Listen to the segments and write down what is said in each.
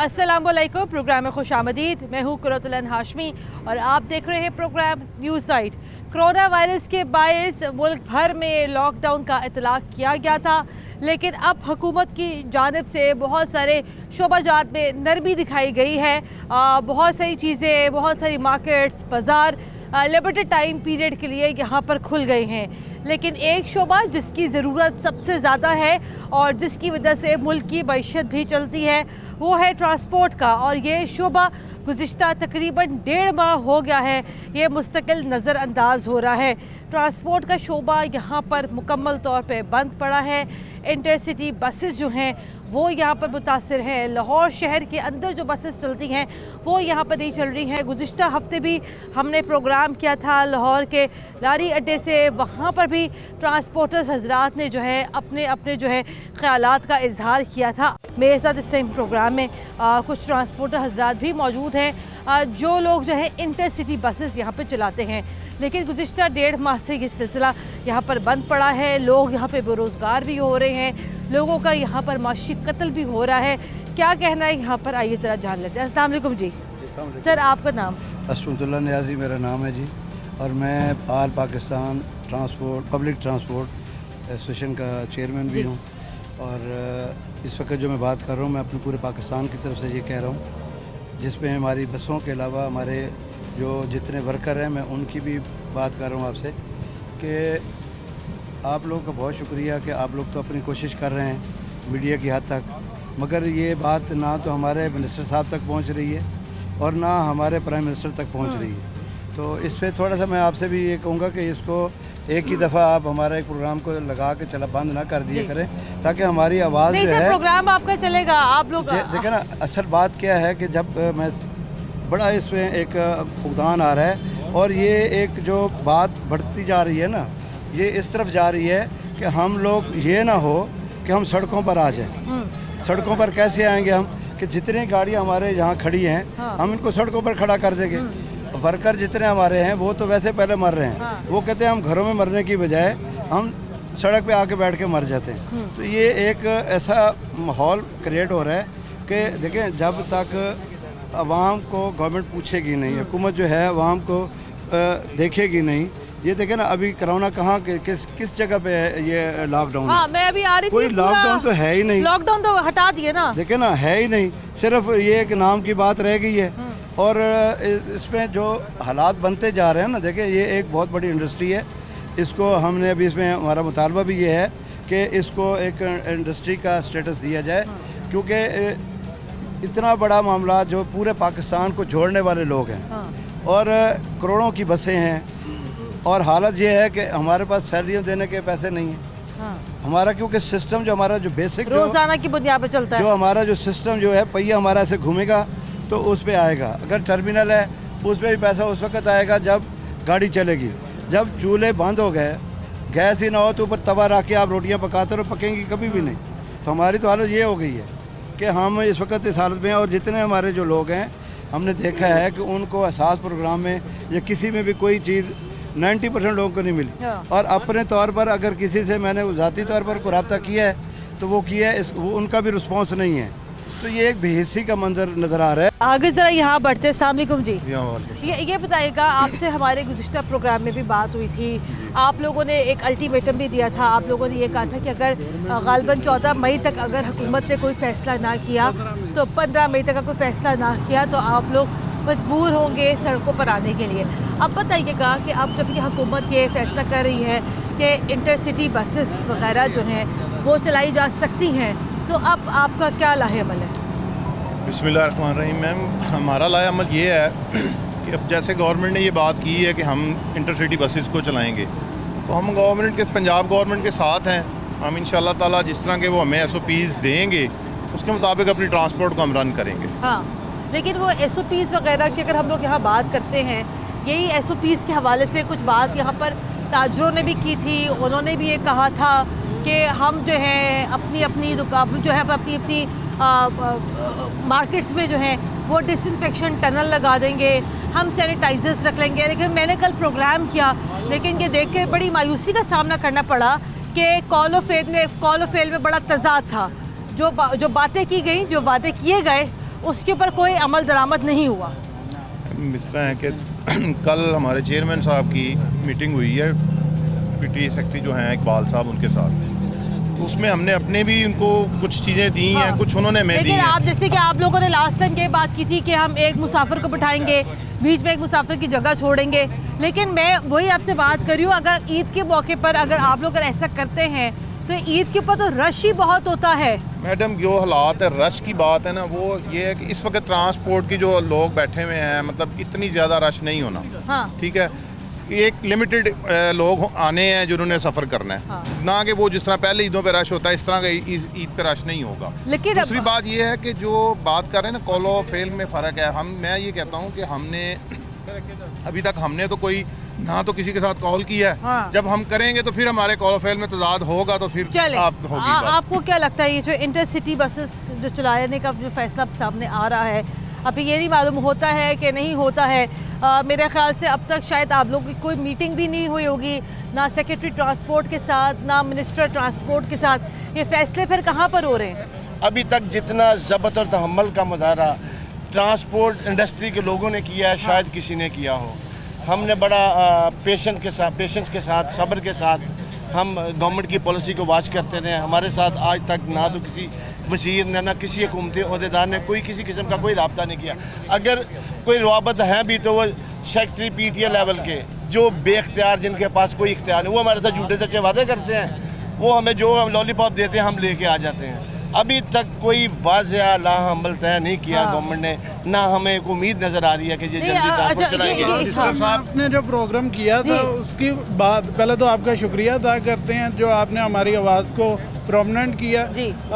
अस्सलामुअलैकुम। प्रोग्राम में खुशामदीद। मैं हूँ कुरतुलन हाशमी और आप देख रहे हैं program news site. Corona virus के बायस मुल्क भर में लॉकडाउन का इतलाक किया गया था, लेकिन अब हुकूमत की जानिब से बहुत सारे शोबाजात में नरमी दिखाई गई है। बहुत सारी चीज़ें, बहुत सारी मार्केट्स, बाज़ार लिमिटेड टाइम पीरियड के लिए यहाँ पर खुल गए हैं, लेकिन एक शोबा जिसकी ज़रूरत सबसे ज़्यादा है और जिसकी वजह से मुल्क की मईशत भी चलती है वो है ट्रांसपोर्ट का। और ये शोबा गुज़िश्ता तकरीबन 1.5 माह हो गया है, ये मुस्तकिल नज़रअंदाज हो रहा है। ट्रांसपोर्ट का शोबा यहाँ पर मुकम्मल तौर पे बंद पड़ा है। इंटरसिटी बसेस जो हैं वो यहाँ पर मुतासर हैं। लाहौर शहर के अंदर जो बसेस चलती हैं वो यहाँ पर नहीं चल रही हैं। गुज़िश्ता हफ्ते भी हमने प्रोग्राम किया था लाहौर के लारी अड्डे से, वहाँ पर भी ट्रांसपोर्टर्स हजरात ने जो है अपने अपने जो है ख्यालात का इजहार किया था। मेरे साथ इस टाइम प्रोग्राम में कुछ ट्रांसपोर्टर हजरात भी मौजूद हैं जो लोग जो है इंटरसिटी बसेस यहाँ पर चलाते हैं, लेकिन गुज़िश्ता 1.5 माह से ये सिलसिला यहाँ पर बंद पड़ा है। लोग यहाँ पे बेरोज़गार भी हो रहे हैं, लोगों का यहाँ पर माशी कत्ल भी हो रहा है। क्या कहना है यहाँ पर, आइए ज़रा जान लेते हैं। अस्सलाम वालेकुम जी। सर आपका नाम? असमतुल्लाह नियाज़ी मेरा नाम है जी, और मैं all Pakistan transport public transport association का चेयरमैन भी हूँ। और इस वक्त जो मैं बात कर रहा हूँ मैं अपने पूरे पाकिस्तान की तरफ से ये कह रहा हूँ, जिसमें हमारी बसों के अलावा हमारे जो जितने वर्कर हैं मैं उनकी भी बात कर रहा हूँ आपसे कि आप लोगों का बहुत शुक्रिया कि आप लोग तो अपनी कोशिश कर रहे हैं मीडिया की हद तक, मगर ये बात ना तो हमारे मिनिस्टर साहब तक पहुँच रही है और ना हमारे प्राइम मिनिस्टर तक पहुँच रही है। तो इस पर थोड़ा सा मैं आपसे भी ये कहूँगा कि इसको एक ही दफ़ा आप हमारे एक प्रोग्राम को लगा के चला बंद ना कर दिया करें, ताकि हमारी आवाज़ जो है प्रोग्राम आपका चलेगा। आप लोग देखें ना, असल बात क्या है कि जब मैं बड़ा इसमें एक फुकदान आ रहा है और ये एक जो बात बढ़ती जा रही है ना, ये इस तरफ जा रही है कि हम लोग ये ना हो कि हम सड़कों पर आ जाएं। सड़कों पर कैसे आएंगे हम कि जितनी गाड़ियां हमारे यहाँ खड़ी हैं हम इनको सड़कों पर खड़ा कर देंगे। वर्कर जितने हमारे हैं वो तो वैसे पहले मर रहे हैं, वो कहते हैं हम घरों में मरने की बजाय हम सड़क पे आके बैठ के मर जाते हैं। तो ये एक ऐसा माहौल क्रिएट हो रहा है कि देखें, जब तक अवाम को गवर्नमेंट पूछेगी नहीं, हुकूमत जो है अवाम को देखेगी नहीं। ये देखें ना, अभी कोरोना कहाँ किस जगह पे है ये लॉकडाउन? मैं अभी आ रही थी, कोई लॉकडाउन तो है ही नहीं। लॉकडाउन तो हटा दिए ना, देखें ना, है ही नहीं, सिर्फ ये एक नाम की बात रह गई है। और इसमें जो हालात बनते जा रहे हैं ना, देखें ये एक बहुत बड़ी इंडस्ट्री है, इसको हमने अभी इसमें हमारा मुतालबा भी ये है कि इसको एक इंडस्ट्री का स्टेटस दिया जाए, क्योंकि इतना बड़ा मामला जो पूरे पाकिस्तान को जोड़ने वाले लोग हैं और करोड़ों की बसें हैं, और हालत ये है कि हमारे पास सैलरियों देने के पैसे नहीं हैं। हमारा क्योंकि सिस्टम जो हमारा जो बेसिक रोजाना की बुनियाद पे चलता है, जो हमारा जो सिस्टम जो है पहिया हमारा ऐसे घूमेगा तो उस पर आएगा। अगर टर्मिनल है उस पर भी पैसा उस वक्त आएगा जब गाड़ी चलेगी। जब चूल्हे बंद हो गए, गैस ही ना हो तो ऊपर तवा रख के आप रोटियाँ पकाते रहो, पकेंगी कभी भी नहीं। तो हमारी तो हालत ये हो गई है कि हम इस वक्त इस हालत में हैं। और जितने हमारे जो लोग हैं हमने देखा है कि उनको एहसास प्रोग्राम में या किसी में भी कोई चीज़ 90% लोगों को नहीं मिली। और अपने तौर पर अगर किसी से मैंने ज़ाती तौर पर कोई रब्ता किया है तो वो किया है, वो उनका भी रिस्पॉन्स नहीं है। तो ये एक बेहिस्सी का मंजर नज़र आ रहा है। आगे ज़रा यहाँ बढ़ते। अस्सलाम वालेकुम जी। ये बताइएगा, आपसे हमारे गुज़िश्ता प्रोग्राम में भी बात हुई थी, आप लोगों ने एक अल्टीमेटम भी दिया था। आप लोगों ने ये कहा था कि अगर गालिबन 14 मई तक अगर हुकूमत ने कोई फ़ैसला ना किया तो 15 मई तक का कोई फ़ैसला ना किया तो आप लोग मजबूर होंगे सड़कों पर आने के लिए। अब बताइएगा कि अब जब ये हुकूमत ये फ़ैसला कर रही है कि इंटरसिटी बसेस वगैरह जो हैं वो चलाई जा सकती हैं, तो अब आपका क्या लाहेअमल है? बिस्मिल्लाहिर्रहमानिर्रहीम। मैम, हमारा लाहेअमल ये है कि अब जैसे गवर्नमेंट ने ये बात की है कि हम इंटरसिटी बसेस को चलाएंगे, तो हम पंजाब गवर्नमेंट के साथ हैं। हम इंशाल्लाह ताला जिस तरह के वो हमें SOPs देंगे उसके मुताबिक अपनी ट्रांसपोर्ट को हम रन करेंगे। हाँ, लेकिन वो SOPs वगैरह की अगर हम लोग यहाँ बात करते हैं, यही SOPs के हवाले से कुछ बात यहाँ पर ताजरों ने भी की थी। उन्होंने भी ये कहा था कि हम जो है अपनी अपनी दुकान जो है अपनी अपनी मार्केट्स में जो है वो डिसइंफेक्शन टनल लगा देंगे, हम सैनिटाइजर्स रख लेंगे। लेकिन मैंने कल प्रोग्राम किया, लेकिन ये देख के बड़ी मायूसी का सामना करना पड़ा कि कॉल ऑफ फेल में बड़ा तजाद था। जो बातें की गई, जो वादे किए गए उसके ऊपर कोई अमल दरामद नहीं हुआ। इस तरह है कि कल हमारे चेयरमैन साहब की मीटिंग हुई है पीटी सेक्रेटरी जो हैं इकबाल साहब उनके साथ, तो उसमें हमने अपने भी उनको कुछ चीज़ें दी हैं, कुछ उन्होंने हमें दी लेकिन हैं। आप जैसे कि आप लोगों ने लास्ट टाइम ये बात की थी कि हम एक मुसाफिर को बिठाएंगे, बीच में एक मुसाफिर की जगह छोड़ेंगे, लेकिन मैं वही आपसे बात कर रही हूँ, अगर ईद के मौके पर अगर आप लोग अगर ऐसा करते हैं तो ईद के ऊपर तो रश ही बहुत होता है। मैडम जो हालात है रश की बात है ना, वो ये है कि इस वक्त ट्रांसपोर्ट की जो लोग बैठे हुए हैं, मतलब इतनी ज़्यादा रश नहीं होना। हाँ। ठीक है, एक लिमिटेड लोग आने हैं जिन्होंने सफ़र करना है। हाँ। ना कि वो जिस तरह पहले ईदों पे रश होता है इस तरह का ईद पे रश नहीं होगा। लेकिन दूसरी बात ये है कि जो बात कर रहे हैं ना कॉल और फेल में फ़र्क है। मैं ये कहता हूँ कि हमने अभी तक हमने तो कोई ना तो किसी के साथ कॉल किया है। हाँ। जब हम करेंगे तो फिर हमारे कॉल फेल में तजाद होगा तो फिर चले होगी बात। आपको क्या लगता है ये जो इंटरसिटी बसेस जो चलाने का जो फैसला सामने आ रहा है, अभी ये नहीं मालूम होता है कि नहीं होता है। मेरे ख्याल से अब तक शायद आप लोगों की कोई मीटिंग भी नहीं हुई होगी, ना सेक्रेटरी ट्रांसपोर्ट के साथ, ना मिनिस्टर ट्रांसपोर्ट के साथ। ये फैसले फिर कहाँ पर हो रहे हैं? अभी तक जितना ज़ब्त और तहम्मुल का मुजाहरा ट्रांसपोर्ट इंडस्ट्री के लोगों ने किया है, शायद किसी ने किया हो। हमने बड़ा पेशेंस के साथ सब्र के साथ हम गवर्नमेंट की पॉलिसी को वॉच करते रहे। हमारे साथ आज तक ना तो किसी वज़ीर ने ना किसी हुकूमती अहदेदार ने कोई किसी किस्म का कोई रब्ता नहीं किया। अगर कोई रवाबत है भी तो वो सेक्रेटरी पीटीए लेवल के जो बेख्तियार जिनके पास कोई इख्तियार नहीं, वो हमारे साथ झूठे सच्चे वादे करते हैं। वो हमें जो लॉलीपॉप देते हैं हम लेके आ जाते हैं। अभी तक कोई वाज़ेह लाअमल तय नहीं किया गवर्नमेंट ने, ना हमें एक उम्मीद नज़र आ रही है कि ये जल्दी ट्रांसपोर्ट चलाएंगे। आपने जो प्रोग्राम किया था उसकी बाद पहले तो आपका शुक्रिया अदा करते हैं जो आपने हमारी आवाज़ को प्रोमिनेंट किया।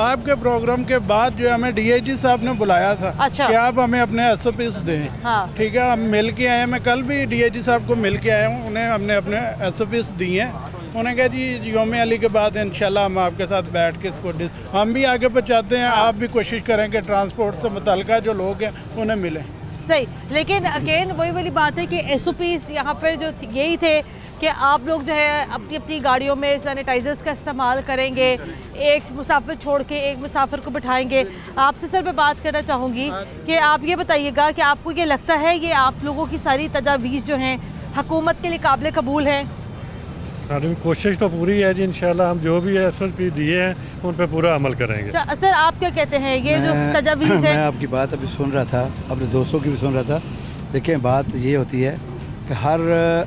आपके प्रोग्राम के बाद जो हमें डीआईजी साहब ने बुलाया था कि आप हमें अपने एसओपीस दें। हाँ। ठीक है, हम मिल के आए हैं। मैं कल भी डीआईजी साहब को मिल के आया हूँ, उन्हें हमने अपने एसओपीस दिए हैं। उन्होंने कहा जी यौम अली के बाद इंशाल्लाह हम आपके साथ बैठ के इसको हम भी आगे पहुँचाते हैं। आप भी कोशिश करें कि ट्रांसपोर्ट से मुतल्लिका जो लोग हैं उन्हें मिलें। सही, लेकिन अगेन वही वाली बात है कि एसओपीस यहाँ पर जो यही थे कि आप लोग जो है अपनी अपनी गाड़ियों में सैनिटाइजर्स का इस्तेमाल करेंगे, एक मुसाफिर छोड़ के एक मुसाफिर को बिठाएंगे। आपसे सर मैं बात करना चाहूँगी कि आप ये बताइएगा कि आपको ये लगता है ये आप लोगों की सारी तजावीज़ जो हैं हुकूमत के लिए काबिल कबूल हैं? हमारी कोशिश तो पूरी है जी, इंशाल्लाह हम जो भी एसओपी दिए हैं उन पर पूरा अमल करेंगे। सर आप क्या कहते हैं ये जो तजावीज़ है? मैं आपकी बात अभी सुन रहा था, अपने दोस्तों की भी सुन रहा था। देखिए बात ये होती है कि हर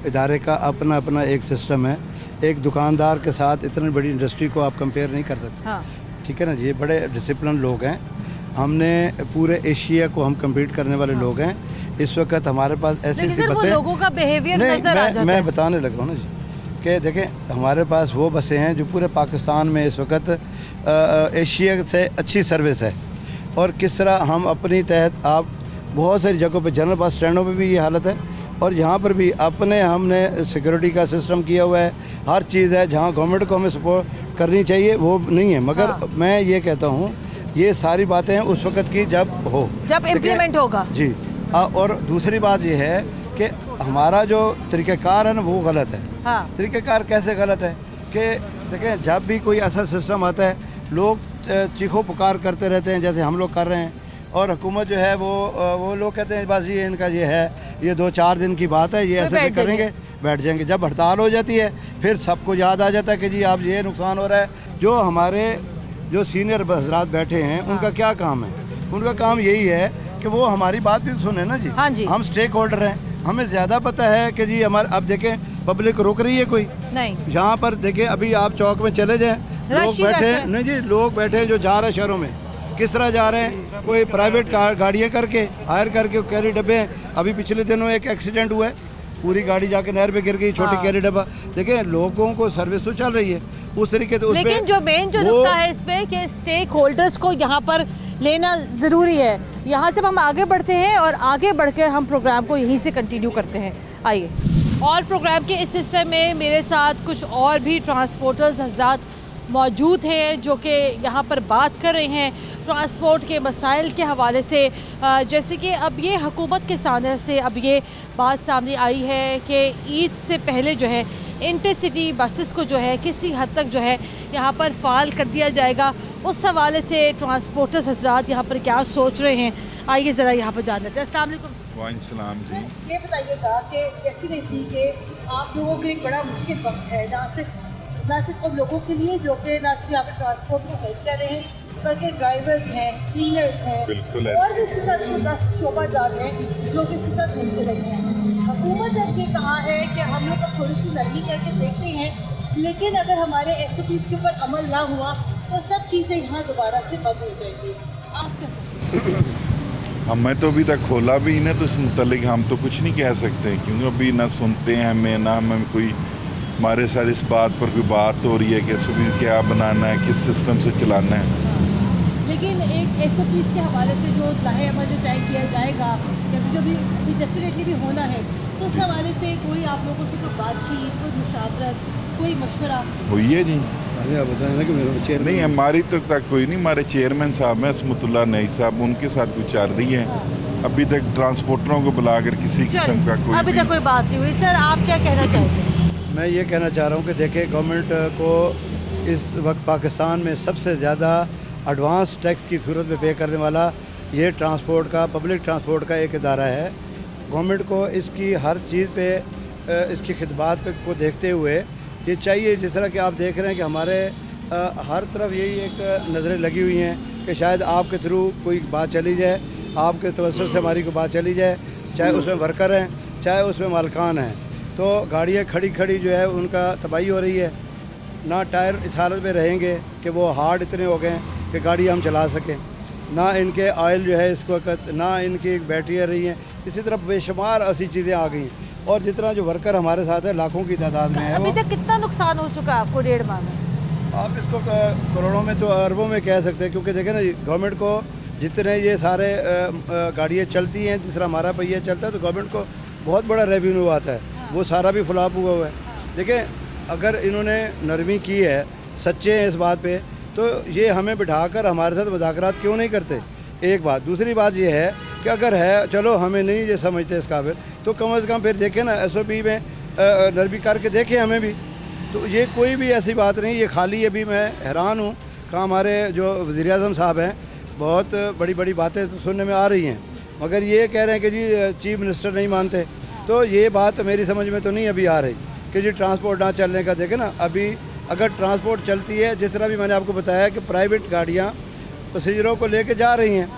इदारे का अपना अपना एक सिस्टम है। एक दुकानदार के साथ इतनी बड़ी इंडस्ट्री को आप कंपेयर नहीं कर सकते। हाँ। ठीक है ना, ये बड़े डिसिप्लिन लोग हैं। हमने पूरे एशिया को हम कम्पीट करने वाले लोग हैं। इस वक्त हमारे पास ऐसी बसें, लोगों का बिहेवियर नजर आ जाता है। मैं बताने लगा हूँ ना जी कि देखें हमारे पास वो बसें हैं जो पूरे पाकिस्तान में इस वक्त एशिया से अच्छी सर्विस है। और किस तरह हम अपनी तहत आप बहुत सारी जगहों पे जनरल बस स्टैंडों पे भी ये हालत है और यहाँ पर भी अपने हमने सिक्योरिटी का सिस्टम किया हुआ है। हर चीज़ है, जहाँ गवर्नमेंट को हमें सपोर्ट करनी चाहिए वो नहीं है। मगर मैं ये कहता हूँ ये सारी बातें हैं उस वक्त की जब इम्प्लीमेंट होगा जी। और दूसरी बात ये है कि हमारा जो तरीक़ाकार है ना वो गलत है। हाँ। तरीक़ाकार कैसे गलत है कि देखें जब भी कोई ऐसा सिस्टम आता है लोग चीखो पुकार करते रहते हैं जैसे हम लोग कर रहे हैं, और हुकूमत जो है वो लोग कहते हैं बस ये इनका ये है, ये 2-4 दिन की बात है, ये ऐसे भी करेंगे, बैठ जाएंगे। जब हड़ताल हो जाती है फिर सबको याद आ जाता है कि जी आप ये नुकसान हो रहा है। जो हमारे जो सीनियर हज़रात बैठे हैं उनका क्या काम है? उनका काम यही है कि वो हमारी बात भी सुने ना जी। हाँ जी। हम स्टेक होल्डर हैं, हमें ज़्यादा पता है कि जी हमारे अब देखें पब्लिक रुक रही है कोई नहीं। यहाँ पर देखें अभी आप चौक में चले जाएं, लोग बैठे हैं नहीं जी, लोग बैठे हैं जो जा रहे हैं शहरों में। किस तरह जा रहे हैं? कोई प्राइवेट गाड़ियाँ करके हायर करके कैरी डब्बे हैं। अभी पिछले दिनों एक एक्सीडेंट हुआ है, पूरी गाड़ी जाके नहर पे गिर गई, छोटी कैरी डब्बा। देखिए लोगों को सर्विस तो चल रही है उस तरीके से। लेकिन जो मेन जो नुकता है इसमें कि स्टेक होल्डर्स को यहाँ पर लेना ज़रूरी है। यहाँ से हम आगे बढ़ते हैं और आगे बढ़ के हम प्रोग्राम को यहीं से कंटिन्यू करते हैं। आइए। और प्रोग्राम के इस हिस्से में मेरे साथ कुछ और भी ट्रांसपोर्टर्स हज़रात मौजूद हैं जो कि यहाँ पर बात कर रहे हैं ट्रांसपोर्ट के मसाइल के हवाले से। जैसे कि अब ये हुकूमत के सामने से अब ये बात सामने आई है कि ईद से पहले जो है इंटरसिटी बसेस को जो है किसी हद तक जो है यहाँ पर फ़ाल कर दिया जाएगा। उस हवाले से ट्रांसपोर्टर्स हज़रात यहाँ पर क्या सोच रहे हैं आइए ज़रा यहाँ पर जान लेते हैं। अस्सलाम वालेकुम। वालेकुम जी। ये बताइएगा कि डेफिनेटली कि आप लोगों के एक बड़ा मुश्किल वक्त है, ना सिर्फ उन लोगों के लिए जो कि ना सिर्फ यहाँ पर ट्रांसपोर्ट को हेल्प कर रहे हैं, बल्कि ड्राइवर्स हैं, क्लीनर्स हैं, बिल्कुल और भी इसके साथ 10 शोबाजात हैं जो कि इसके साथ मिलते रहे हैं। हुकूमत ने ये कहा है कि हम लोग अब थोड़ी सी नरमी करके देखते हैं, लेकिन अगर हमारे SOPs के ऊपर अमल ना हुआ तो सब चीज़ें यहाँ दोबारा से बंद हो जाएंगी। आप क्या कहते हैं? हमें तो अभी तक खोला भी नहीं, तो इस मुतल्लिक हम तो कुछ नहीं कह सकते, क्योंकि अभी ना सुनते हैं हमें, ना हमें कोई हमारे साथ इस बात पर कोई बात हो रही है कि SOP क्या बनाना है, किस सिस्टम से चलाना है। लेकिन एक SOPs के हवाले से जो लाहे अमल जो तय किया जाएगा या जो भी अभी डेफिनेटली भी होना है, तो उस हवाले से कोई आप लोगों से कोई बातचीत, कोई मुशावरत, कोई मशवरा हुई है जी? अरे आप बताएं ना कि मेरे चेयर नहीं, हमारी तक कोई नहीं। हमारे चेयरमैन साहब हैं असमतुल्लाह नई साहब, उनके साथ कुछ चल रही है। अभी तक ट्रांसपोर्टरों को बुलाकर किसी किस्म का कोई अभी तक कोई बात नहीं हुई। सर आप क्या कहना चाहते हैं? मैं ये कहना चाह रहा हूँ कि देखिए, गवर्नमेंट को इस वक्त पाकिस्तान में सबसे ज़्यादा एडवांस टैक्स की सूरत में पे करने वाला ये ट्रांसपोर्ट का, पब्लिक ट्रांसपोर्ट का एक इदारा है। गवर्नमेंट को इसकी हर चीज़ पे इसकी खिदमत पे को देखते हुए ये चाहिए, जिस तरह कि आप देख रहे हैं कि हमारे हर तरफ यही एक नज़रें लगी हुई हैं कि शायद आपके थ्रू कोई बात चली जाए, आपके तवज्जुह से हमारी कोई बात चली जाए, चाहे उसमें वर्कर हैं, चाहे उसमें मालकान हैं। तो गाड़ियाँ खड़ी जो है उनका तबाही हो रही है, ना टायर इस हालत में रहेंगे कि वो हार्ड इतने हो गए हैं कि गाड़ी हम चला सकें, ना इनके ऑयल जो है इस वक्त, ना इनकी बैटरियाँ रही हैं। इसी तरह बेशुमार ऐसी चीज़ें आ गई, और जितना जो वर्कर हमारे साथ है लाखों की तादाद में है। अभी तक कितना नुकसान हो चुका है आपको 1.5 माह में? आप इसको करोड़ों में तो अरबों में कह सकते हैं, क्योंकि देखें ना, गवर्नमेंट को जितने ये सारे गाड़ियाँ चलती हैं, जिस तरह हमारा पहिया चलता है, तो गवर्नमेंट को बहुत बड़ा रेवेन्यू आता है, वो सारा भी फ्लॉप हुआ हुआ है। देखें, अगर इन्होंने नरमी की है, सच्चे हैं इस बात पे, तो ये हमें बिठाकर हमारे साथ मुज़ाकरात क्यों नहीं करते? एक बात। दूसरी बात ये है कि अगर है, चलो हमें नहीं ये समझते इस काबिल, तो कम अज़ कम फिर देखें ना, SOP में नरमी करके देखें हमें भी। तो ये कोई भी ऐसी बात नहीं, ये खाली अभी मैं हैरान हूँ कि हमारे जो वज़ीर आज़म साहब हैं, बहुत बड़ी बड़ी बातें तो सुनने में आ रही हैं, मगर ये कह रहे हैं कि जी चीफ मिनिस्टर नहीं मानते। तो ये बात मेरी समझ में तो नहीं अभी आ रही कि जी ट्रांसपोर्ट ना चलने का। देखें ना, अभी अगर ट्रांसपोर्ट चलती है, जिस तरह भी मैंने आपको बताया कि प्राइवेट गाड़ियाँ पैसेंजरों को लेके जा रही हैं,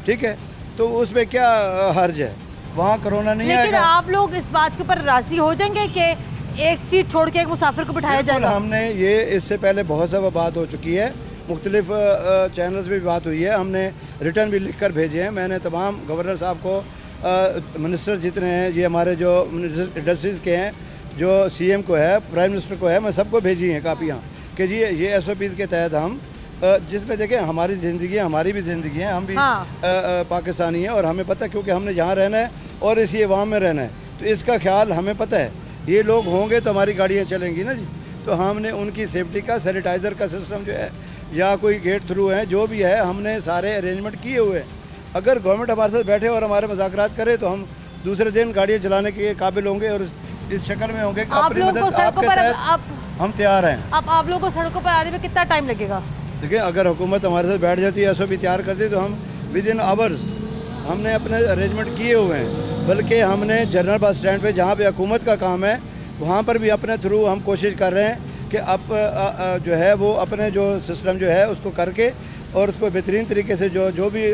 ठीक है, तो उसमें क्या हर्ज है? वहाँ कोरोना नहीं आएगा। लेकिन आप लोग इस बात के ऊपर राज़ी हो जाएंगे कि एक सीट छोड़ के एक मुसाफिर को बिठाया जाएगा? हमने ये इससे पहले बहुत सा बात हो चुकी है, मुख्तलिफ चैनल्स में भी बात हुई है, हमने रिटर्न भी लिख कर भेजे हैं। मैंने तमाम गवर्नर साहब को, मिनिस्टर जितने हैं, ये हमारे जो इंडस्ट्रीज़ के हैं, जो CM को है, प्राइम मिनिस्टर को है, मैं सबको भेजी हैं कापियाँ कि जी ये SOPs के तहत हम, जिसमें देखें हमारी ज़िंदगी है, हमारी भी ज़िंदगी है, हम भी पाकिस्तानी हैं, और हमें पता है, क्योंकि हमने यहाँ रहना है और इसी अवाम में रहना है, तो इसका ख्याल हमें पता है। ये लोग होंगे तो हमारी गाड़ियाँ चलेंगी ना जी। तो हमने उनकी सेफ्टी का, सैनिटाइज़र का सिस्टम जो है, या कोई गेट थ्रू है, जो भी है, हमने सारे अरेंजमेंट किए हुए हैं। अगर गवर्नमेंट हमारे साथ बैठे और हमारे मुज़ाकरात करे तो हम दूसरे दिन गाड़ियाँ चलाने के काबिल होंगे और इस शक्ल में होंगे कि अपनी मदद आपके तहत हम तैयार हैं। अब आप लोगों को सड़कों पर आने में कितना टाइम लगेगा? देखिए, अगर हुकूमत हमारे साथ बैठ जाती है, SOP तैयार करती है, तो हम विदिन आवर्स हमने अपने अरेंजमेंट किए हुए हैं। बल्कि हमने जनरल बस स्टैंड पे, जहाँ पे हुकूमत का काम है, वहाँ पर भी अपने थ्रू हम कोशिश कर रहे हैं कि अब जो है वो अपने जो सिस्टम जो है उसको करके और उसको बेहतरीन तरीके से जो भी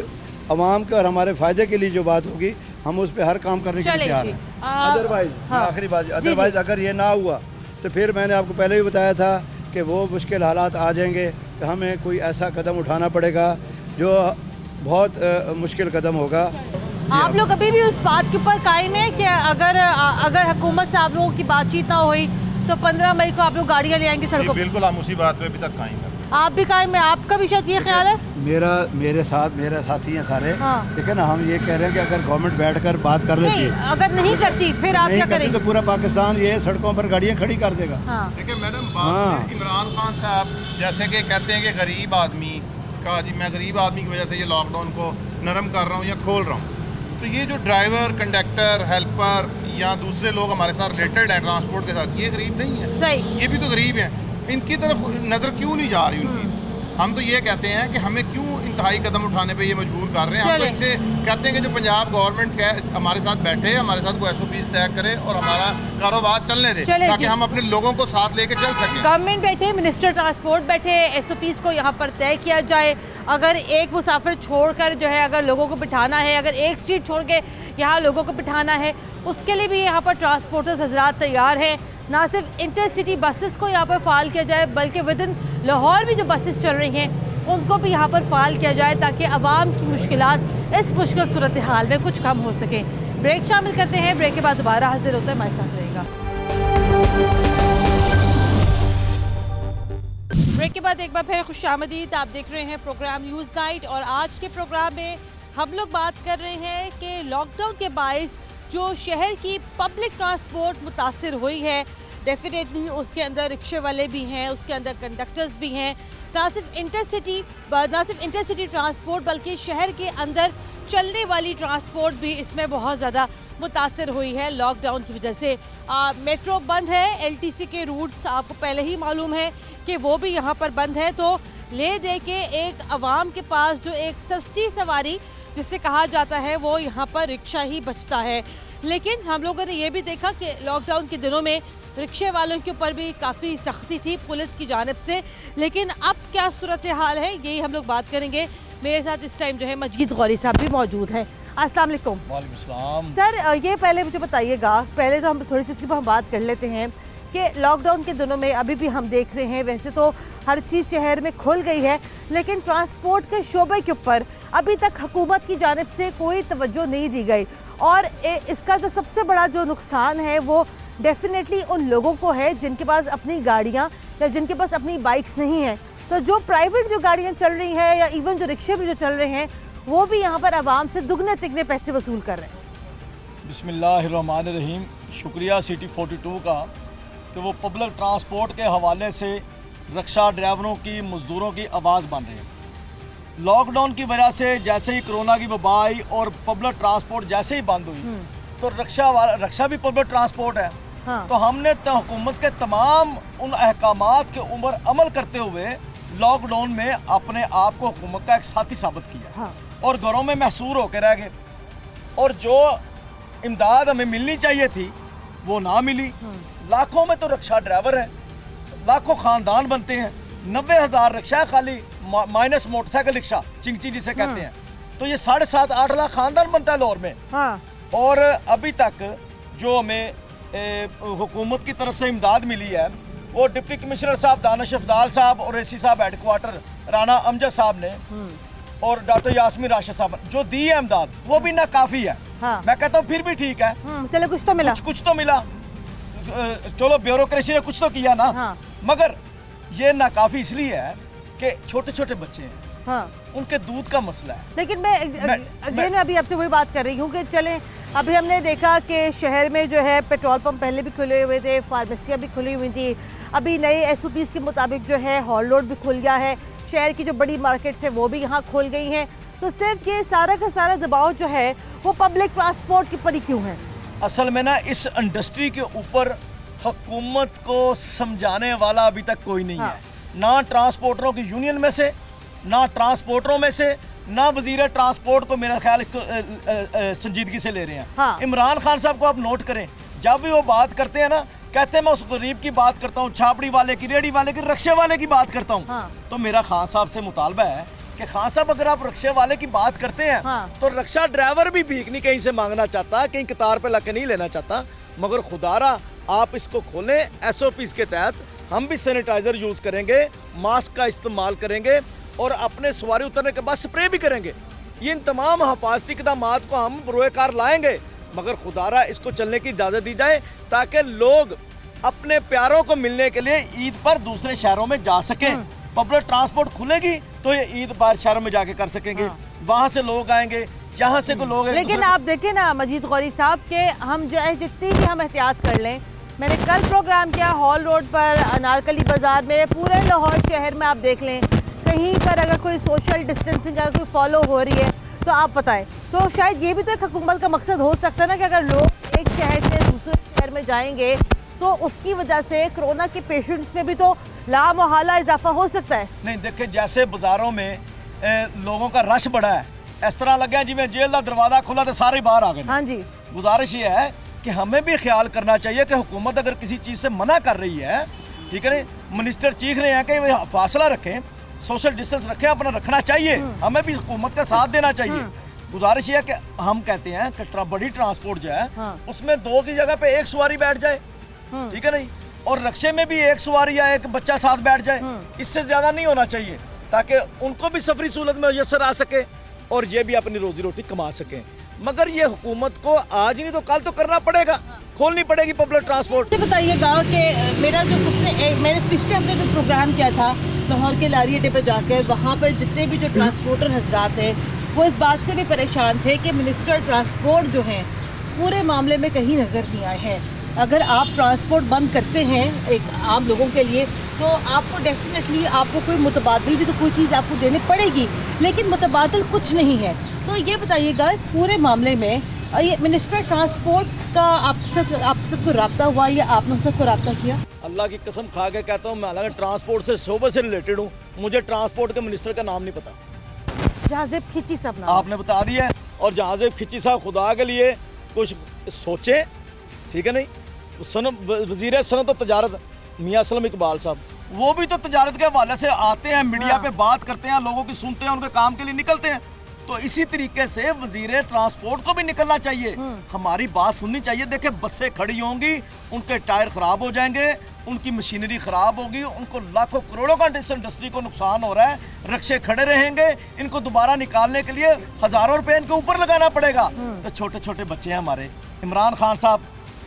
आवाम के और हमारे फ़ायदे के लिए जो बात होगी, हम उस पर हर काम करने के लिए तैयार हैं। अदरवाइज़ आखिरी बात, अदरवाइज़ अगर ये ना हुआ तो फिर मैंने आपको पहले भी बताया था कि वो मुश्किल हालात आ जाएंगे कि हमें कोई ऐसा कदम उठाना पड़ेगा जो बहुत मुश्किल कदम होगा। आप लोग अभी भी उस बात के ऊपर कायम है कि अगर हुकूमत से आप लोगों की बातचीत ना हुई तो 15 मई को आप लोग गाड़ियाँ ले आएंगे सड़कों पर? बिल्कुल, हम उसी बात पे अभी तक कायम हैं। आप भी कायम है? आपका भी शायद ये ख्याल है? मेरे साथी हैं सारे। हाँ। ठीक है ना, हम ये कह रहे हैं कि अगर गवर्नमेंट बैठकर बात कर लेती है, अगर नहीं करती फिर आप क्या करेंगे? तो पूरा पाकिस्तान ये सड़कों पर गाड़ियाँ खड़ी कर देगा। हाँ। देखिए मैडम, बात इमरान खान साहब जैसे कि कहते हैं कि गरीब आदमी का, जी मैं गरीब आदमी की वजह से ये लॉकडाउन को नरम कर रहा हूँ या खोल रहा हूँ, तो ये जो ड्राइवर, कंडक्टर, हेल्पर या दूसरे लोग हमारे साथ रिलेटेड हैं ट्रांसपोर्ट के साथ, ये गरीब नहीं है? सही। ये भी तो गरीब हैं। इनकी तरफ नज़र क्यों नहीं जा रही उनकी? हम तो ये कहते हैं कि हमें क्यों इंतहाई कदम उठाने पे ये मजबूर कर रहे हैं। हम तो इनसे कहते हैं कि जो पंजाब गवर्नमेंट हमारे साथ बैठे, हमारे साथ कोई SOPs तय करे और हमारा कारोबार चलने दे, ताकि हम अपने लोगों को साथ लेके चल सकें। गवर्नमेंट बैठे, मिनिस्टर ट्रांसपोर्ट बैठे, SOPs को यहाँ पर तय किया जाए। अगर एक मुसाफिर छोड़कर जो है अगर लोगों को बिठाना है, अगर एक सीट छोड़ के यहाँ लोगों को बिठाना है, उसके लिए भी यहाँ पर ट्रांसपोर्टर्स हजरात तैयार हैं। ना सिर्फ इंटरसिटी बसेस को यहाँ पर फ़ाल किया जाए, बल्कि विद इन लाहौर भी जो बसेस चल रही हैं उनको भी यहाँ पर फ़ाल किया जाए, ताकि आवाम की मुश्किलात इस मुश्किल सूरत हाल में कुछ कम हो सके। ब्रेक शामिल करते हैं, ब्रेक के बाद दोबारा हाजिर होते हैं, हमारे साथ रहेगा। ब्रेक के बाद एक बार फिर खुशामदीद। आप देख रहे हैं प्रोग्राम न्यूज़ नाइट और आज के प्रोग्राम में हम लोग बात कर रहे हैं कि लॉकडाउन के बाइस जो शहर की पब्लिक ट्रांसपोर्ट मुतासिर हुई है, डेफिनेटली उसके अंदर रिक्शे वाले भी हैं, उसके अंदर कंडक्टर्स भी हैं। ना सिर्फ इंटरसिटी ट्रांसपोर्ट बल्कि शहर के अंदर चलने वाली ट्रांसपोर्ट भी इसमें बहुत ज़्यादा मुतासिर हुई है लॉकडाउन की वजह से। मेट्रो बंद है, LTC के रूट्स आपको पहले ही मालूम है कि वो भी यहाँ पर बंद है। तो ले दे के एक आवाम के पास जो एक सस्ती सवारी जिसे कहा जाता है वो यहाँ पर रिक्शा ही बचता है। लेकिन हम लोगों ने ये भी देखा कि लॉकडाउन के दिनों में रिक्शे वालों के ऊपर भी काफ़ी सख्ती थी पुलिस की जानिब से। लेकिन अब क्या सूरत हाल है, यही हम लोग बात करेंगे। मेरे साथ इस टाइम जो है मजीद गौरी साहब भी मौजूद हैं। अस्सलाम वालेकुम। वालेकुम सलाम। सर, ये पहले मुझे बताइएगा, पहले तो हम थोड़ी सी इसके पर हम बात कर लेते हैं कि लॉकडाउन के दिनों में अभी भी हम देख रहे हैं वैसे तो हर चीज़ शहर में खुल गई है, लेकिन ट्रांसपोर्ट के शोबे के ऊपर अभी तक हुकूमत की जानिब से कोई तवज्जो नहीं दी गई। और इसका जो सबसे बड़ा जो नुकसान है वो डेफिनेटली उन लोगों को है जिनके पास अपनी गाड़ियाँ या जिनके पास अपनी बाइक्स नहीं हैं। तो जो प्राइवेट जो गाड़ियाँ चल रही हैं या इवन जो रिक्शे भी जो चल रहे हैं वो भी यहाँ पर आवाम से दुगने तिगने पैसे वसूल कर रहे हैं। बिस्मिल्लाहिर्रहमानिर्रहीम। शुक्रिया सिटी 42 का कि वो पब्लिक ट्रांसपोर्ट के हवाले से रिक्शा ड्राइवरों की, मज़दूरों की आवाज़ बन रही है। लॉकडाउन की वजह से जैसे ही कोरोना की वबा आई और पब्लिक ट्रांसपोर्ट जैसे ही बंद हुई तो रिक्शा भी पब्लिक ट्रांसपोर्ट है। हाँ। तो हमने हुकूमत के तमाम उन अहकामात के ऊपर अमल करते हुए लॉकडाउन में अपने आप को हुकूमत का एक साथी साबित किया। हाँ। और घरों में महसूर होकर रह गए और जो इमदाद हमें मिलनी चाहिए थी वो ना मिली। लाखों में तो रिक्शा ड्राइवर हैं, लाखों ख़ानदान बनते हैं, 90,000 रिक्शा है खाली माइनस मोटरसाइकिल रिक्शा चिंगची जिसे कहते हैं। तो ये 7.5-8 लाख ख़ानदान बनता है लाहौर में। हाँ। और अभी तक जो हमें हुकूमत की तरफ से इमदाद मिली है वो डिप्टी कमिश्नर साहब दानिश अफजाल साहब और AC साहब हेडक्वार्टर राना अमजद साहब ने और डॉक्टर यास्मीन राशिद साहब जो दी है इमदाद वो भी ना काफ़ी है। हाँ। मैं कहता हूँ फिर भी ठीक है, चलो कुछ तो मिला, कुछ तो मिला। चलो ब्यूरोक्रेसी ने कुछ तो किया ना। हाँ। मगर ये नाकाफी इसलिए है कि छोटे छोटे बच्चे हैं। हाँ। उनके दूध का मसला है। लेकिन मैं अभी आपसे वही बात कर रही हूँ कि चलें, अभी हमने देखा कि शहर में जो है पेट्रोल पंप पहले भी खुले हुए थे, फार्मेसियाँ भी खुली हुई थी, अभी नए SOPs के मुताबिक जो है हॉल रोड भी खुल गया है, शहर की जो बड़ी मार्केट्स है वो भी यहाँ खुल गई हैं। तो सिर्फ ये सारा का सारा दबाव जो है वो पब्लिक ट्रांसपोर्ट के ऊपर ही क्यों है? असल में ना इस इंडस्ट्री के ऊपर हुकूमत को समझाने वाला अभी तक कोई नहीं है, ना ट्रांसपोर्टरों की यूनियन में से, ना ट्रांसपोर्टरों में से, ना वजीर ट्रांसपोर्ट को मेरा ख्याल इसको संजीदगी से ले रहे हैं। हाँ। इमरान खान साहब को आप नोट करें, जब भी वो बात करते हैं ना कहते हैं मैं उस गरीब की बात करता हूँ, छापड़ी वाले की, रेडी वाले की, रिक्शे वाले की बात करता हूँ। हाँ। तो मेरा खान साहब से मुतालबा है कि खान साहब अगर आप रिक्शे वाले की बात करते हैं तो रिक्शा ड्राइवर भी भीख नहीं कहीं से मांगना चाहता, कहीं कतार पे लग के नहीं लेना चाहता, मगर खुदारा आप इसको खोलें SOPs के तहत। हम भी सैनिटाइजर यूज़ करेंगे, मास्क का इस्तेमाल करेंगे और अपने सवारी उतरने के बाद स्प्रे भी करेंगे। ये इन तमाम हिफाजती इक़दामात को हम बरोएकार लाएंगे, मगर खुदारा इसको चलने की इजाज़त दी जाए ताकि लोग अपने प्यारों को मिलने के लिए ईद पर दूसरे शहरों में जा सकें। पब्लिक ट्रांसपोर्ट खुलेगी तो ये ईद बाहर शहरों में जाके कर सकेंगे। वहाँ से लोग आएंगे, यहाँ से को लोग। लेकिन आप देखें ना मजीद गौरी साहब के हम जो है जितनी भी हम एहतियात कर लें, मैंने कल प्रोग्राम किया हॉल रोड पर, अनारकली बाज़ार में, पूरे लाहौर शहर में आप देख लें कहीं पर अगर कोई सोशल डिस्टेंसिंग अगर कोई फॉलो हो रही है तो आप बताएं। तो शायद ये भी तो एक हुकूमत का मकसद हो सकता है ना कि अगर लोग एक शहर से दूसरे शहर में जाएंगे तो उसकी वजह से कोरोना के पेशेंट्स में भी तो लामोहल्ला इजाफा हो सकता है। नहीं देखिए, जैसे बाज़ारों में लोगों का रश बड़ा है, इस तरह लगे जिवें जेल का दरवाजा खुला तो सारे बाहर आ गए। हाँ जी, गुजारिश ये है कि हमें भी ख्याल करना चाहिए कि हुकूमत अगर किसी चीज़ से मना कर रही है, ठीक है ना, मिनिस्टर चीख रहे हैं कि वे फासला रखें, सोशल डिस्टेंस रखें, अपना रखना चाहिए, हमें भी हुकूमत का साथ देना चाहिए। गुजारिश ये है कि हम कहते हैं कि बड़ी ट्रांसपोर्ट जो है उसमें 2 की जगह पे 1 सवारी बैठ जाए, ठीक है नहीं, और रक्शे में भी 1 सवारी या 1 बच्चा साथ बैठ जाए, इससे ज़्यादा नहीं होना चाहिए, ताकि उनको भी सफरी सहूलत में मैसर आ सके और ये भी अपनी रोजी रोटी कमा सकें। मगर ये हुकूमत को आज नहीं तो कल तो करना पड़ेगा, खोलनी पड़ेगी पब्लिक ट्रांसपोर्ट। बताइएगा कि मेरा जो मैंने पिछले हफ्ते जो प्रोग्राम किया था लाहौर के लारी अड्डे पर जाकर, वहाँ पर जितने भी जो ट्रांसपोर्टर हजरात हैं वो इस बात से भी परेशान थे कि मिनिस्टर ट्रांसपोर्ट जो हैं इस पूरे मामले में कहीं नज़र नहीं आए हैं। अगर आप ट्रांसपोर्ट बंद करते हैं एक आम लोगों के लिए तो आपको डेफिनेटली आपको कोई मुतबादिल भी तो कोई चीज़ आपको देनी पड़ेगी, लेकिन मुतबादिल कुछ नहीं है। तो ये बताइएगा इस पूरे मामले में ये मिनिस्टर ट्रांसपोर्ट का आप सबको रब्ता हुआ या आपने सबको रब्ता किया? अल्लाह की कसम खा के कहता हूँ, मैं हालांकि ट्रांसपोर्ट से शोबे से रिलेटेड हूँ, मुझे ट्रांसपोर्ट के मिनिस्टर का नाम नहीं पता। जहाज़ेब खिची साहब नाम आपने बता दिया, और जहाज़ेब खिची साहब खुदा के लिए कुछ सोचे, ठीक है नहीं। वज़ीर सनत और तजारत मियाँ असलम इकबाल साहब, वो भी तो तजारत के हवाले से आते हैं, मीडिया पे बात करते हैं, लोगों की सुनते हैं, उनके काम के लिए निकलते हैं। तो इसी तरीके से वजीर ट्रांसपोर्ट को भी निकलना चाहिए, हमारी बात सुननी चाहिए। देखे बसें खड़ी होंगी, उनके टायर खराब हो जाएंगे, उनकी मशीनरी खराब होगी, उनको लाखों करोड़ों का इस इंडस्ट्री को नुकसान हो रहा है, रक्शे खड़े रहेंगे, इनको दोबारा निकालने के लिए हज़ारों रुपए इनके ऊपर लगाना पड़ेगा। तो छोटे छोटे बच्चे हैं हमारे। इमरान खान साहब,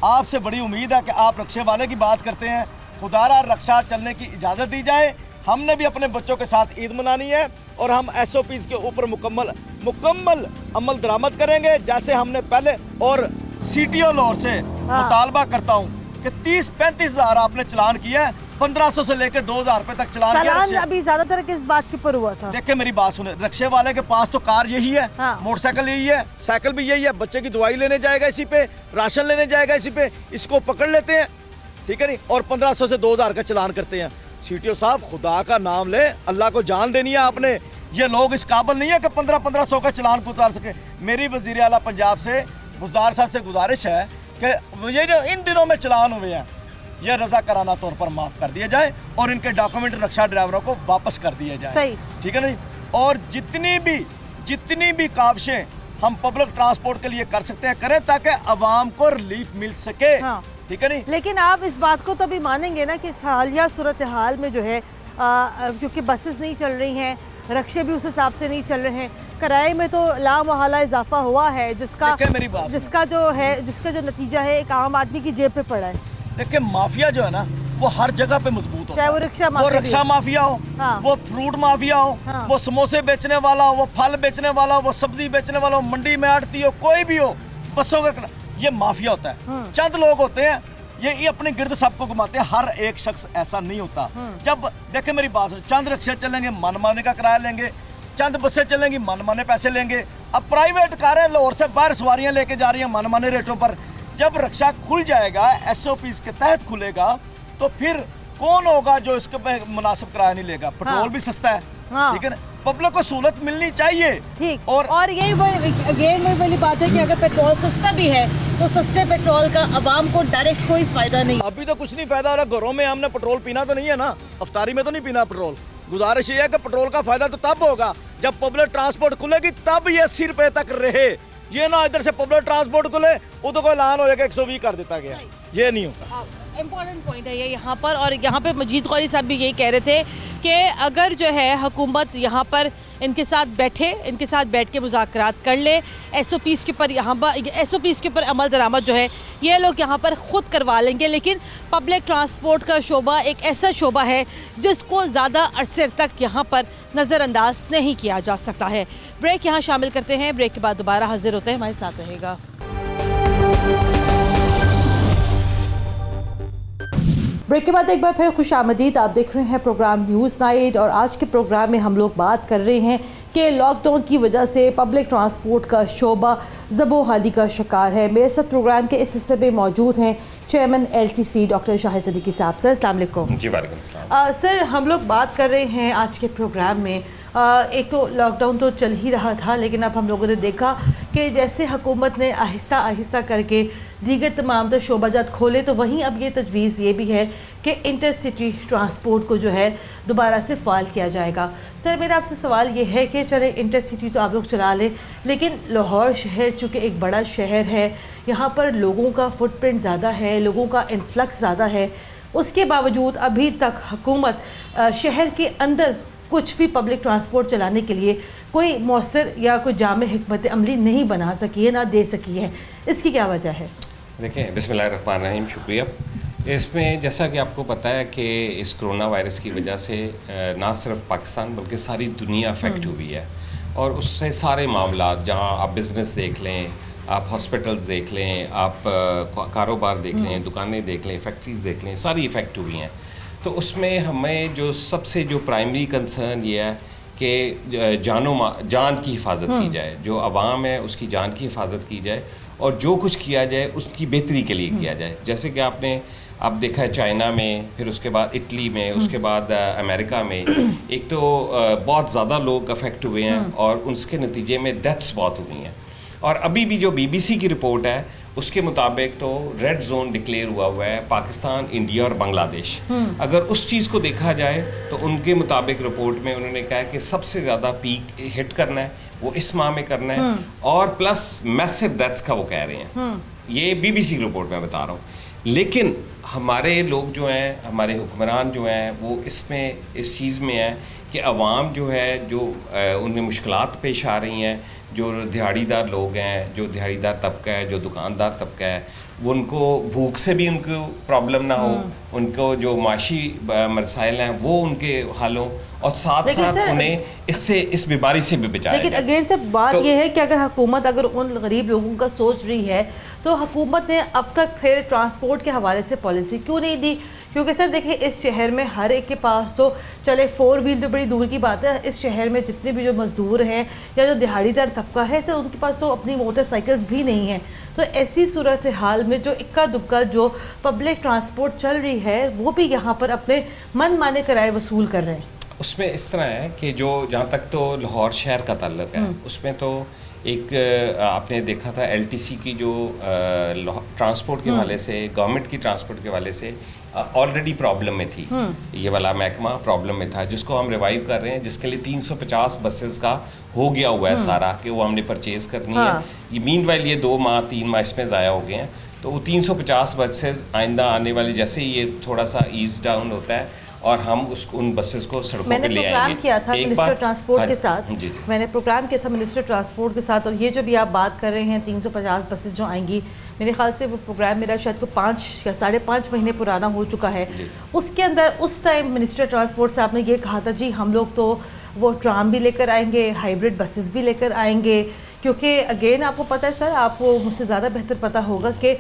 आपसे बड़ी उम्मीद है कि आप रक्शे वाले की बात करते हैं, खुदारा रक्शा चलने की इजाज़त दी जाए। हमने भी अपने बच्चों के साथ ईद मनानी है और हम SOPs के ऊपर मुकम्मल अमल दरामद करेंगे, जैसे हमने पहले। और CTO लाहौर से मुतालबा करता हूँ कि 30-35 हज़ार आपने चलान किया है, 1500 से लेकर 2000 रुपए तक चलान किया। अभी ज्यादातर किस बात के ऊपर हुआ था? देखिए मेरी बात सुने, रक्शे वाले के पास तो कार यही है, मोटरसाइकिल यही है, साइकिल भी यही है, बच्चे की दवाई लेने जाएगा इसी पे, राशन लेने जाएगा इसी पे, इसको पकड़ लेते हैं, ठीक है नहीं, और 1500 से 2000 का चलान करते हैं। CTO साहब, खुदा का नाम ले, अल्लाह को जान देनी है आपने, ये लोग इस काबिल नहीं है कि 1500 का चलान को उतार सके। मेरी वज़ीर आला पंजाब से बुज़दार साहब से गुजारिश है कि ये जो इन दिनों में चलान हुए हैं, ये रज़ाकाराना तौर पर माफ़ कर दिए जाए और इनके डॉक्यूमेंट रक्षा ड्राइवरों को वापस कर दिए जाए, ठीक है नहीं। और जितनी भी काविशें हम पब्लिक ट्रांसपोर्ट के लिए कर सकते हैं करें, ताकि आवाम को रिलीफ मिल सके, ठीक है नहीं। लेकिन आप इस बात को तो भी मानेंगे ना कि इस हालिया सूरत हाल में जो है, क्योंकि बसेस नहीं चल रही हैं, रक्शे भी उस हिसाब से नहीं चल रहे हैं, किराए में तो लामहला इजाफा हुआ है, जिसका जो नतीजा है एक आम आदमी की जेब पे पड़ा है। देखिए माफिया जो है ना, वो हर जगह पे मजबूत होता है, वो रिक्शा माफिया हो, वो फ्रूट माफिया हो, वो समोसे बेचने वाला हो, वो फल बेचने वाला हो, वो सब्जी बेचने वाला हो, मंडी में आड़ती हो, कोई भी हो, बसों का, ये माफिया होता है। चंद लोग होते हैं, ये अपने गिर्द सबको घुमाते हैं, हर एक शख्स ऐसा नहीं होता। जब देखे मेरी बात, चंद रिक्शे चलेंगे, मनमाने का किराया लेंगे, चंद बसें चलेंगी, मनमाने पैसे लेंगे। अब प्राइवेट कारें लाहौर से बाहर सवारियां लेके जा रही हैं मनमाने रेटों पर। जब रक्षा खुल जाएगा, SOPs के तहत खुलेगा, तो फिर कौन होगा जो इसके मुनासिब किराया नहीं लेगा? पेट्रोल भी सस्ता है, ठीक है ना, पब्लिक को सहूलत मिलनी चाहिए। ठीक, और यही वाली बात है कि अगर पेट्रोल सस्ता भी है तो सस्ते पेट्रोल का आवाम को डायरेक्ट कोई फायदा नहीं। अभी तो कुछ नहीं फायदा हो रहा, घरों में हमने पेट्रोल पीना तो नहीं है ना, अफ्तारी में तो नहीं पीना पेट्रोल। गुजारिश ये है कि पेट्रोल का फायदा तो तब होगा जब पब्लिक ट्रांसपोर्ट खुलेगी, तब ये 80 रुपए तक रहे। ये ना इधर से पब्लिक ट्रांसपोर्ट खुले, उधर को ऐलान हो जाएगा 120 कर देता गया, ये नहीं होगा। इम्पॉर्टेंट पॉइंट है ये यहाँ पर। और यहाँ पे मजीद कौरी साहब भी यही कह रहे थे कि अगर जो है हुकूमत यहाँ पर इनके साथ बैठ के मुज़ाकरात कर ले, SOPs के ऊपर अमल दरामद जो है ये लोग यहाँ पर ख़ुद करवा लेंगे। लेकिन पब्लिक ट्रांसपोर्ट का शोबा एक ऐसा शोबा है जिसको ज़्यादा अरसे तक यहाँ पर नज़रअंदाज नहीं किया जा सकता है। ब्रेक यहाँ शामिल करते हैं, ब्रेक के बाद दोबारा हाजिर होते हैं, हमारे साथ रहेगा। ब्रेक के बाद एक बार फिर खुशामदीद। आप देख रहे हैं प्रोग्राम न्यूज़ नाइट और आज के प्रोग्राम में हम लोग बात कर रहे हैं कि लॉकडाउन की वजह से पब्लिक ट्रांसपोर्ट का शोबा ज़बोहाली का शिकार है। मेरे साथ प्रोग्राम के इस हिस्से में मौजूद हैं chairman LTC doctor Shahid Siddiqui साहब। सर अस्सलाम वालेकुम। जी वालेकुम अस्सलाम। सर हम लोग बात कर रहे हैं आज के प्रोग्राम में एक तो लॉकडाउन तो चल ही रहा था, लेकिन अब हम लोगों ने देखा कि जैसे हुकूमत ने आहिस्ता आहिस्ता करके दीगर तमाम तो शोबाजात खोले, तो वहीं अब ये तजवीज़ ये भी है कि इंटरसिटी ट्रांसपोर्ट को जो है दोबारा से फ़ाल किया जाएगा। सर मेरा आपसे सवाल ये है कि चले इंटरसिटी तो आप लोग चला लें, लेकिन लाहौर शहर चूँकि एक बड़ा शहर है, यहाँ पर लोगों का फुटप्रिंट ज़्यादा है, लोगों का इन्फ्लक्स ज़्यादा है, उसके बावजूद अभी तक हुकूमत शहर के अंदर कुछ भी पब्लिक ट्रांसपोर्ट चलाने के लिए कोई मौसर या कोई जामे हिकमत अमली नहीं बना सकी है, ना दे सकी है। इसकी क्या वजह है? देखें, बिस्मिल्लाहिर्रहमानिर्रहीम, शुक्रिया। इसमें जैसा कि आपको पता है कि इस कोरोना वायरस की वजह से ना सिर्फ पाकिस्तान बल्कि सारी दुनिया अफेक्ट हुई है, और उससे सारे मामला, जहाँ आप बिज़नेस देख लें, आप हॉस्पिटल्स देख लें, आप कारोबार देख लें, दुकानें देख लें, फैक्ट्रीज़ देख लें, सारी इफ़ेक्ट हुई हैं। तो उसमें हमें जो सबसे जो प्राइमरी कंसर्न ये है कि जान की हिफाजत की जाए, जो आवाम है उसकी जान की हिफाजत की जाए, और जो कुछ किया जाए उसकी बेहतरी के लिए किया जाए। जैसे कि आपने देखा है चाइना में, फिर उसके बाद इटली में, उसके बाद अमेरिका में, एक तो बहुत ज़्यादा लोग अफेक्ट हुए हैं और उसके नतीजे में डेथ्स बहुत हुई हैं। और अभी भी जो BBC की रिपोर्ट है उसके मुताबिक तो रेड जोन डिक्लेयर हुआ है पाकिस्तान, इंडिया और बांग्लादेश। अगर उस चीज़ को देखा जाए तो उनके मुताबिक रिपोर्ट में उन्होंने कहा है कि सबसे ज़्यादा पीक हिट करना है वो इस माह में करना है, और प्लस मैसिव डेथ्स का वो कह रहे हैं। ये BBC की रिपोर्ट में बता रहा हूँ। लेकिन हमारे लोग जो हैं, हमारे हुक्मरान जो हैं, वो इसमें इस चीज़ में है कि अवाम जो है, जो उनमें मुश्किलात पेश आ रही हैं, जो दिहाड़ीदार लोग हैं, जो दिहाड़ीदार तबका है, जो दुकानदार तबका है, वो उनको भूख से भी उनको प्रॉब्लम ना हो, उनको जो माशी मसाइल हैं वो उनके हल हों, और साथ साथ उन्हें इससे, इस बीमारी से भी बचाया। लेकिन अगेन से बात ये है कि अगर हुकूमत अगर उन गरीब लोगों का सोच रही है, तो हुकूमत ने अब तक फिर ट्रांसपोर्ट के हवाले से पॉलिसी क्यों नहीं दी? क्योंकि सर देखिए, इस शहर में हर एक के पास तो चले 4 व्हील तो बड़ी दूर की बात है, इस शहर में जितने भी जो मज़दूर हैं या जो दिहाड़ीदार तबका है सर, उनके पास तो अपनी मोटरसाइकिल्स भी नहीं हैं। तो ऐसी सूरत हाल में जो इक्का दुक्का जो पब्लिक ट्रांसपोर्ट चल रही है, वो भी यहाँ पर अपने मन माने किराए वसूल कर रहे हैं। उसमें इस तरह है कि जो जहाँ तक तो लाहौर शहर का ताल्लुक है, उसमें तो एक आपने देखा था LTC की जो ट्रांसपोर्ट के हवाले से, गवर्नमेंट की ट्रांसपोर्ट के हवाले से ऑलरेडी प्रॉब्लम में थी। ये वाला महकमा प्रॉब्लम में था, जिसको हम रिवाइव कर रहे हैं, जिसके लिए 350 बसेस का हो गया हुआ है सारा, कि वो हमने परचेज करनी है। ये मीनवाइल ये 2 माह 3 माह इसमें ज़ाया हो गए हैं, तो वो 350 बसेस आइंदा आने वाली, जैसे ये थोड़ा सा ईज डाउन होता है और हम उन बसेस को सड़कों पे ले आएंगे। मैंने प्रोग्राम किया था मिनिस्टर ट्रांसपोर्ट के साथ, मैंने प्रोग्राम किया था मिनिस्टर ट्रांसपोर्ट के साथ, और ये जो भी आप बात कर रहे हैं 350 बसेस जो आएंगी, मेरे ख्याल से वो प्रोग्राम मेरा शायद को 5 या 5.5 महीने पुराना हो चुका है। उसके अंदर उस टाइम मिनिस्टर ट्रांसपोर्ट साहब ने ये कहा था, जी हम लोग तो वो ट्राम भी लेकर आएंगे, हाइब्रिड बसेस भी लेकर आएंगे, क्योंकि अगेन आपको पता है सर, आपको मुझसे ज़्यादा बेहतर पता होगा कि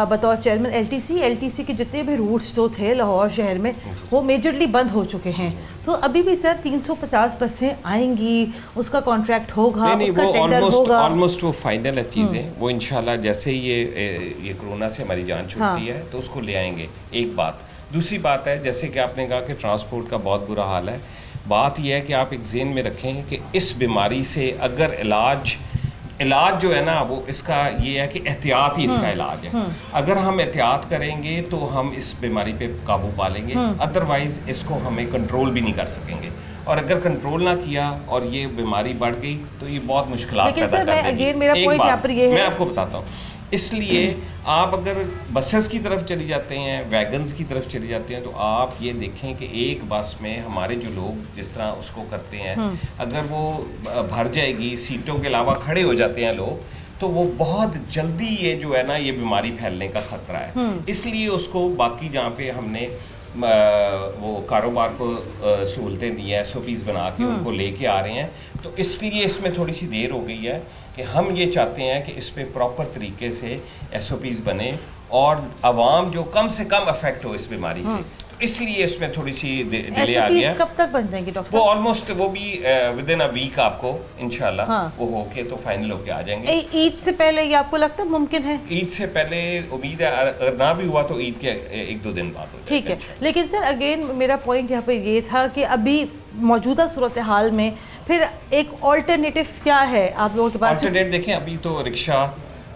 बतौर चेयरमैन LTC के जितने भी रूट्स जो थे लाहौर शहर में, वो मेजरली बंद हो चुके हैं। तो अभी भी सर 350 बसें आएंगी, उसका कॉन्ट्रैक्ट होगा, उसका टेंडर होगा, ऑलमोस्ट वो फाइनल चीज़ें, वो इंशाल्लाह जैसे ही ये कोरोना से हमारी जान छूटती है तो उसको ले आएंगे। एक बात, दूसरी बात है, जैसे कि आपने कहा कि ट्रांसपोर्ट का बहुत बुरा हाल है, बात यह है कि आप एक ज़हन में रखें कि इस बीमारी से अगर इलाज जो है ना, वो इसका ये है कि एहतियात ही इसका इलाज है। अगर हम एहतियात करेंगे तो हम इस बीमारी पे काबू पा लेंगे, अदरवाइज़ इसको हमें कंट्रोल भी नहीं कर सकेंगे, और अगर कंट्रोल ना किया और ये बीमारी बढ़ गई तो ये बहुत मुश्किलात पैदा कर देगी। एक बात मैं आपको बताता हूँ, इसलिए आप अगर बसेस की तरफ चली जाते हैं, वैगन्स की तरफ चली जाते हैं, तो आप ये देखें कि एक बस में हमारे जो लोग जिस तरह उसको करते हैं, अगर वो भर जाएगी, सीटों के अलावा खड़े हो जाते हैं लोग, तो वो बहुत जल्दी ये जो है ना, ये बीमारी फैलने का खतरा है। इसलिए उसको बाकी जहाँ पे हमने वो कारोबार को सहूलतें दी हैं, SOPs बना के उनको लेके आ रहे हैं, तो इसलिए इसमें थोड़ी सी देर हो गई है कि हम ये चाहते हैं कि इस पे प्रॉपर तरीके से SOPs बने और आवाम जो कम से कम अफेक्ट हो इस बीमारी से, तो इसलिए इसमें थोड़ी सी डिले आ गया। कब तक बन जाएंगे डॉक्टर? वो ऑलमोस्ट वो भी विद इन अ वीक आपको इंशाल्लाह वो होके तो फाइनल होके आ जाएंगे। ईद से पहले ये आपको लगता है मुमकिन है? ईद से पहले उम्मीद है, अगर ना भी हुआ तो ईद के 1-2 दिन बाद हो जाएगा। ठीक है, लेकिन सर अगेन मेरा पॉइंट यहाँ पे ये था कि अभी मौजूदा सूरत हाल में फिर एक ऑल्टरनेटिव क्या है आप लोगों के पास? ऑल्टरनेट देखें, अभी तो रिक्शा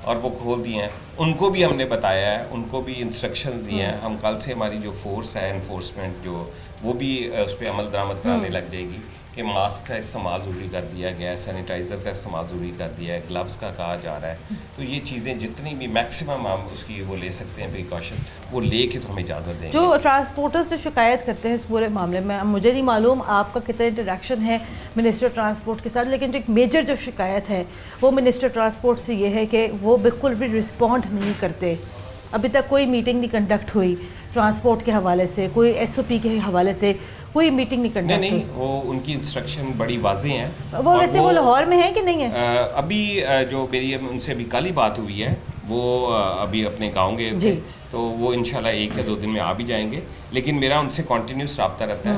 और वो खोल दिए हैं, उनको भी हमने बताया है, उनको भी इंस्ट्रक्शंस दिए हैं। हम कल से हमारी जो फोर्स है एनफोर्समेंट जो, वो भी उस पर अमल दरामद कराने लग जाएगी कि मास्क का इस्तेमाल ज़रूरी कर दिया गया है, सैनिटाइज़र का इस्तेमाल ज़रूरी कर दिया है, ग्लव्स का कहा जा रहा है। तो ये चीज़ें जितनी भी मैक्सिमम हम उसकी वो ले सकते हैं प्रिकॉशन, वो ले के तो हमें इजाज़त देंगे। जो ट्रांसपोर्टर्स जो शिकायत करते हैं इस पूरे मामले में, मुझे नहीं मालूम आपका कितना इंटरेक्शन है मिनिस्टर ट्रांसपोर्ट के साथ, लेकिन जो एक मेजर जो शिकायत है वो मिनिस्टर ट्रांसपोर्ट से ये है कि वो बिल्कुल भी रिस्पॉन्ड नहीं करते। अभी तक कोई मीटिंग नहीं कंडक्ट हुई ट्रांसपोर्ट के हवाले से, कोई SOP के हवाले से कोई मीटिंग नहीं कंडक्ट हुई। नहीं, वो उनकी इंस्ट्रक्शन बड़ी वाज़ेह हैं। वो वैसे वो लाहौर में है कि नहीं है? अभी जो मेरी उनसे अभी कल ही बात हुई है, वो अभी अपने गाँव गए थे, तो वो इंशाल्लाह 1 या 2 दिन में आ भी जाएंगे। लेकिन मेरा उनसे कंटिन्यूस रब्ता रहता है।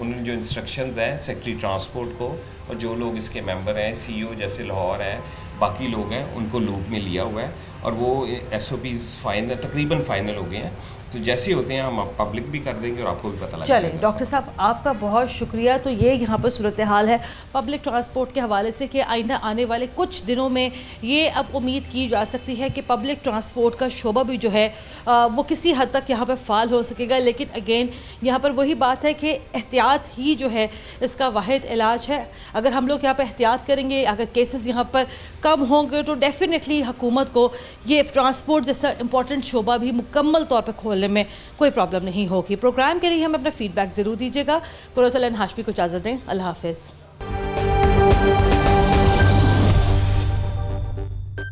उन जो इंस्ट्रक्शंस हैं सेक्रेटरी ट्रांसपोर्ट को, और जो लोग इसके मेंबर हैं, CEO जैसे लाहौर हैं, बाकी लोग हैं, उनको लूप में लिया हुआ है और वो SOPs फाइनल, तकरीबन फाइनल हो गए हैं। तो जैसे होते हैं हम पब्लिक भी कर देंगे और आपको भी पता लगेगा। चलिए डॉक्टर साहब, आपका बहुत शुक्रिया। तो ये यहाँ पर सूरत हाल है पब्लिक ट्रांसपोर्ट के हवाले से कि आइंदा आने वाले कुछ दिनों में ये अब उम्मीद की जा सकती है कि पब्लिक ट्रांसपोर्ट का शोबा भी जो है वो किसी हद तक यहाँ पर फ़ाल हो सकेगा। लेकिन अगेन यहाँ पर वही बात है कि एहतियात ही जो है इसका वाहिद इलाज है। अगर हम लोग यहाँ पर एहतियात करेंगे, अगर केसेस यहाँ पर कम होंगे, तो डेफिनेटली हुकूमत को ये ट्रांसपोर्ट जैसा इंपॉर्टेंट शोबा भी मुकम्मल तौर पर खोलने में कोई प्रॉब्लम नहीं होगी। प्रोग्राम के लिए हमें अपना फीडबैक ज़रूर दीजिएगा। कुरतुल हाशमी को इजाज़त दें। अल्लाह हाफ़िज़।